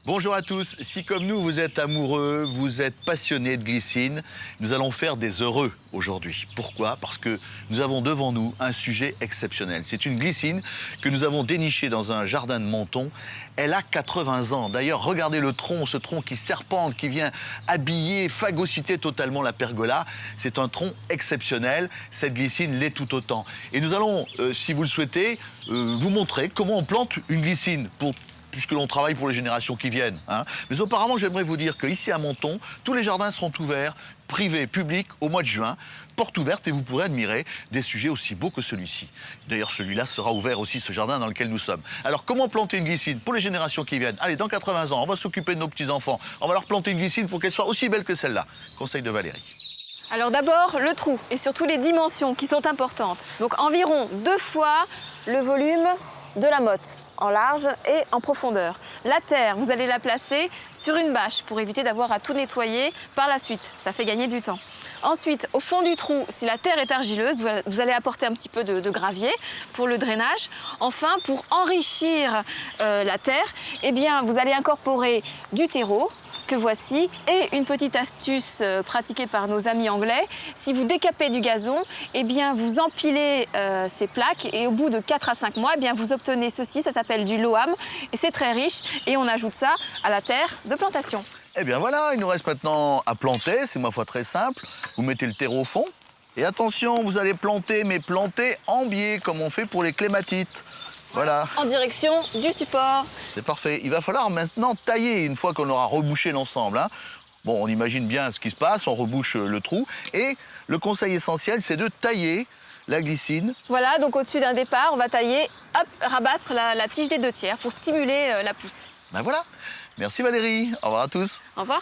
Bonjour à tous. Si comme nous, vous êtes amoureux, vous êtes passionnés de glycine, nous allons faire des heureux aujourd'hui. Pourquoi? Parce que nous avons devant nous un sujet exceptionnel. C'est une glycine que nous avons dénichée dans un jardin de Menton. Elle a 80 ans. D'ailleurs, regardez le tronc, ce tronc qui serpente, qui vient habiller, phagocyter totalement la pergola. C'est un tronc exceptionnel. Cette glycine l'est tout autant. Et nous allons, si vous le souhaitez, vous montrer comment on plante une glycine puisque l'on travaille pour les générations qui viennent. Mais auparavant, j'aimerais vous dire qu'ici à Menton, tous les jardins seront ouverts, privés, publics, au mois de juin, porte ouverte, et vous pourrez admirer des sujets aussi beaux que celui-ci. D'ailleurs, celui-là sera ouvert aussi, ce jardin dans lequel nous sommes. Alors, comment planter une glycine pour les générations qui viennent? Allez, dans 80 ans, on va s'occuper de nos petits-enfants. On va leur planter une glycine pour qu'elle soit aussi belle que celle-là. Conseil de Valérie. Alors d'abord, le trou et surtout les dimensions qui sont importantes. Donc environ 2 fois le volume de la motte, en large et en profondeur. La terre, vous allez la placer sur une bâche pour éviter d'avoir à tout nettoyer par la suite. Ça fait gagner du temps. Ensuite, au fond du trou, si la terre est argileuse, vous allez apporter un petit peu de gravier pour le drainage. Enfin, pour enrichir la terre, eh bien, vous allez incorporer du terreau, que voici, et une petite astuce pratiquée par nos amis anglais. Si vous décapez du gazon, eh bien vous empilez ces plaques et au bout de 4 à 5 mois, eh bien vous obtenez ceci, ça s'appelle du loam et c'est très riche et on ajoute ça à la terre de plantation. Eh bien voilà, il nous reste maintenant à planter, c'est ma foi très simple. Vous mettez le terreau au fond et attention, vous allez planter, mais planter en biais comme on fait pour les clématites. Voilà. En direction du support. C'est parfait. Il va falloir maintenant tailler une fois qu'on aura rebouché l'ensemble. Bon, on imagine bien ce qui se passe, on rebouche le trou. Et le conseil essentiel, c'est de tailler la glycine. Voilà, donc au-dessus d'un départ, on va tailler, hop, rabattre la tige des 2/3 pour stimuler la pousse. Ben voilà. Merci Valérie. Au revoir à tous. Au revoir.